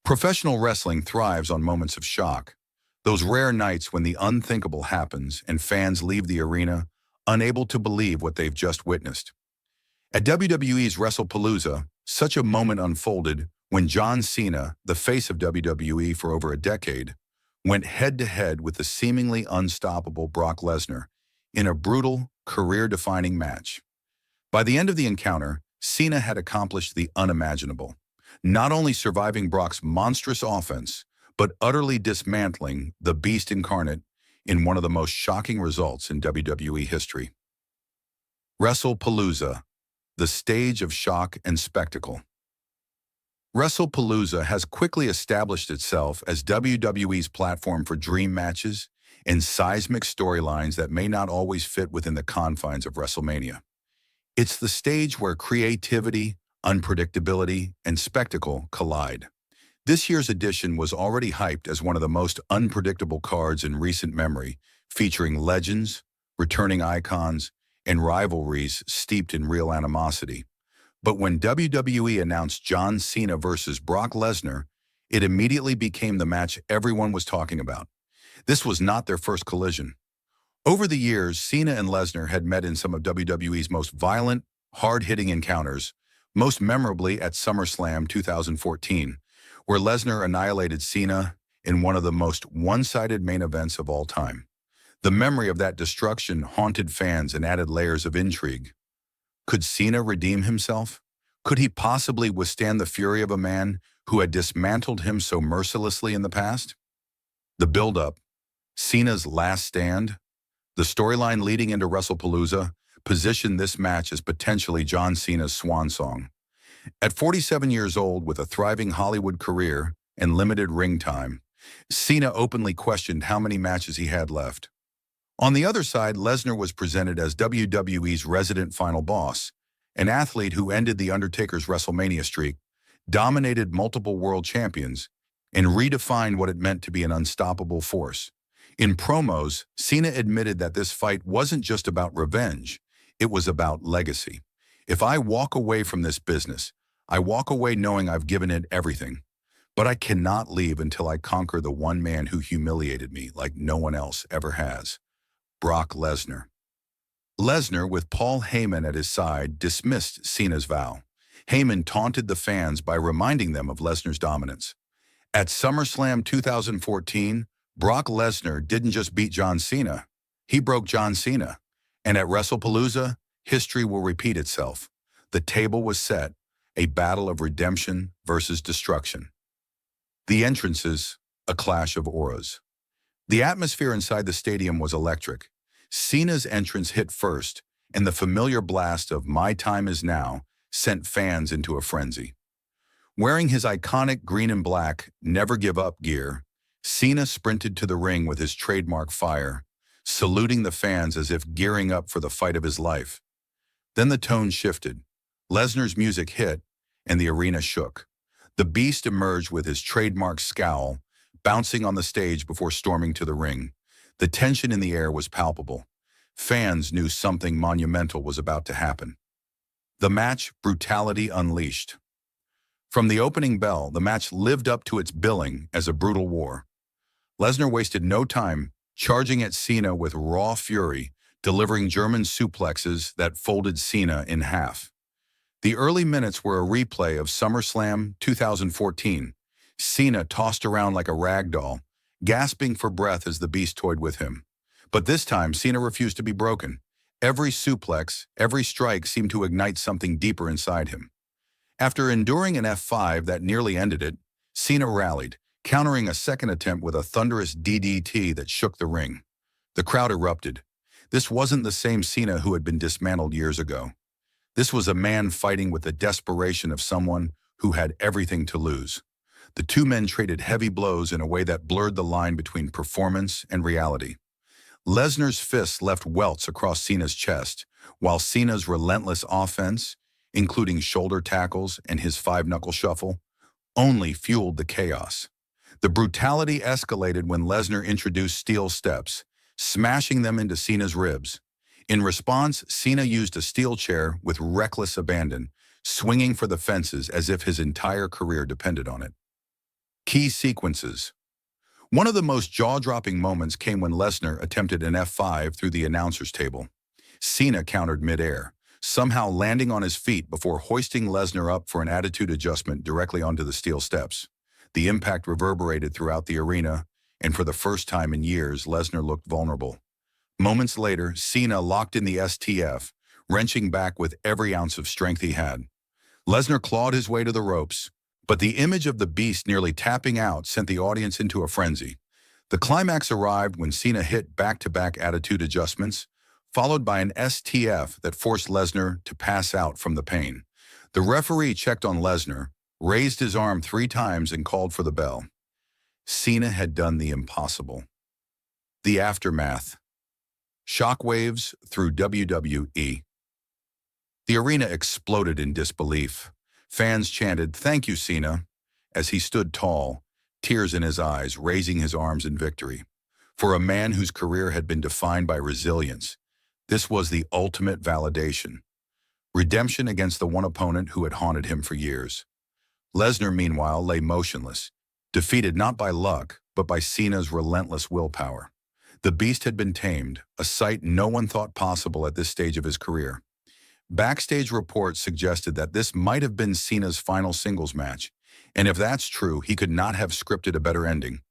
Professional wrestling thrives on moments of shock, those rare nights when the unthinkable happens and fans leave the arena unable to believe what they've just witnessed. At WWE's WrestlePalooza, such a moment unfolded when John Cena, the face of WWE for over a decade, went head-to-head with the seemingly unstoppable Brock Lesnar in a brutal, career-defining match. By the end of the encounter, Cena had accomplished the unimaginable, not only surviving Brock's monstrous offense, but utterly dismantling the Beast Incarnate in one of the most shocking results in WWE history. WrestlePalooza, the stage of shock and spectacle. WrestlePalooza has quickly established itself as WWE's platform for dream matches and seismic storylines that may not always fit within the confines of WrestleMania. It's the stage where creativity, unpredictability, and spectacle collide. This year's edition was already hyped as one of the most unpredictable cards in recent memory, featuring legends, returning icons, and rivalries steeped in real animosity. But when WWE announced John Cena versus Brock Lesnar, it immediately became the match everyone was talking about. This was not their first collision. Over the years, Cena and Lesnar had met in some of WWE's most violent, hard-hitting encounters, most memorably at SummerSlam 2014, where Lesnar annihilated Cena in one of the most one-sided main events of all time. The memory of that destruction haunted fans and added layers of intrigue. Could Cena redeem himself? Could he possibly withstand the fury of a man who had dismantled him so mercilessly in the past? The build-up, Cena's last stand, the storyline leading into WrestlePalooza positioned this match as potentially John Cena's swan song. At 47 years old with a thriving Hollywood career and limited ring time, Cena openly questioned how many matches he had left. On the other side, Lesnar was presented as WWE's resident final boss, an athlete who ended The Undertaker's WrestleMania streak, dominated multiple world champions, and redefined what it meant to be an unstoppable force. In promos, Cena admitted that this fight wasn't just about revenge, it was about legacy. If I walk away from this business, I walk away knowing I've given it everything. But I cannot leave until I conquer the one man who humiliated me like no one else ever has. Brock Lesnar. Lesnar, with Paul Heyman at his side, dismissed Cena's vow. Heyman taunted the fans by reminding them of Lesnar's dominance. At SummerSlam 2014, Brock Lesnar didn't just beat John Cena, he broke John Cena. And at WrestlePalooza, history will repeat itself. The table was set, a battle of redemption versus destruction. The entrances, a clash of auras. The atmosphere inside the stadium was electric. Cena's entrance hit first, and the familiar blast of "My Time Is Now" sent fans into a frenzy. Wearing his iconic green and black "Never Give Up" gear, Cena sprinted to the ring with his trademark fire, saluting the fans as if gearing up for the fight of his life. Then the tone shifted. Lesnar's music hit, and the arena shook. The Beast emerged with his trademark scowl, bouncing on the stage before storming to the ring. The tension in the air was palpable. Fans knew something monumental was about to happen. The match, brutality unleashed. From the opening bell, the match lived up to its billing as a brutal war. Lesnar wasted no time, charging at Cena with raw fury, delivering German suplexes that folded Cena in half. The early minutes were a replay of SummerSlam 2014. Cena tossed around like a rag doll, gasping for breath as the Beast toyed with him. But this time, Cena refused to be broken. Every suplex, every strike seemed to ignite something deeper inside him. After enduring an F5 that nearly ended it, Cena rallied, countering a second attempt with a thunderous DDT that shook the ring. The crowd erupted. This wasn't the same Cena who had been dismantled years ago. This was a man fighting with the desperation of someone who had everything to lose. The two men traded heavy blows in a way that blurred the line between performance and reality. Lesnar's fists left welts across Cena's chest, while Cena's relentless offense, including shoulder tackles and his five-knuckle shuffle, only fueled the chaos. The brutality escalated when Lesnar introduced steel steps, smashing them into Cena's ribs. In response, Cena used a steel chair with reckless abandon, swinging for the fences as if his entire career depended on it. Key sequences. One of the most jaw-dropping moments came when Lesnar attempted an F5 through the announcer's table. Cena countered midair, somehow landing on his feet before hoisting Lesnar up for an attitude adjustment directly onto the steel steps. The impact reverberated throughout the arena, and for the first time in years, Lesnar looked vulnerable. Moments later, Cena locked in the STF, wrenching back with every ounce of strength he had. Lesnar clawed his way to the ropes, but the image of the Beast nearly tapping out sent the audience into a frenzy. The climax arrived when Cena hit back-to-back attitude adjustments, followed by an STF that forced Lesnar to pass out from the pain. The referee checked on Lesnar, raised his arm 3 times and called for the bell. Cena had done the impossible. The aftermath. Shockwaves through WWE. The arena exploded in disbelief. Fans chanted, "Thank you, Cena," as he stood tall, tears in his eyes, raising his arms in victory. For a man whose career had been defined by resilience, this was the ultimate validation. Redemption against the one opponent who had haunted him for years. Lesnar, meanwhile, lay motionless, defeated not by luck, but by Cena's relentless willpower. The Beast had been tamed, a sight no one thought possible at this stage of his career. Backstage reports suggested that this might have been Cena's final singles match, and if that's true, he could not have scripted a better ending,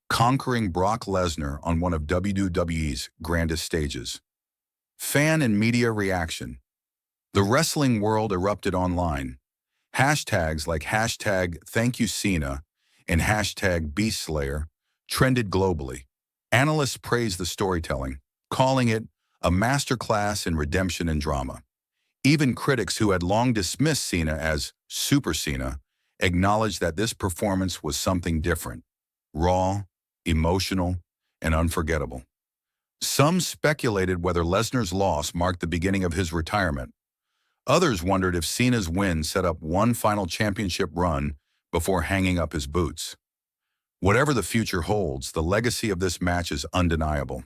conquering Brock Lesnar on one of WWE's grandest stages. Fan and media reaction. The wrestling world erupted online. Hashtags like #ThankYouCena and #BeastSlayer trended globally. Analysts praised the storytelling, calling it a masterclass in redemption and drama. Even critics who had long dismissed Cena as Super Cena acknowledged that this performance was something different, raw, emotional, and unforgettable. Some speculated whether Lesnar's loss marked the beginning of his retirement. Others wondered if Cena's win set up one final championship run before hanging up his boots. Whatever the future holds, the legacy of this match is undeniable.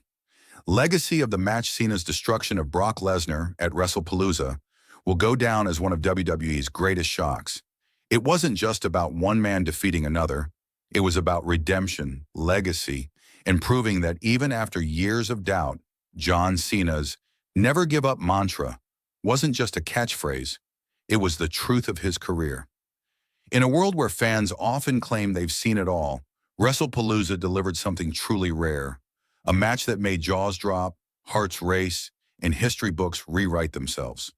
Legacy of the match. Cena's destruction of Brock Lesnar at WrestlePalooza will go down as one of WWE's greatest shocks. It wasn't just about one man defeating another. It was about redemption, legacy, and proving that even after years of doubt, John Cena's "never give up" mantra wasn't just a catchphrase. It was the truth of his career. In a world where fans often claim they've seen it all, WrestlePalooza delivered something truly rare. A match that made jaws drop, hearts race, and history books rewrite themselves.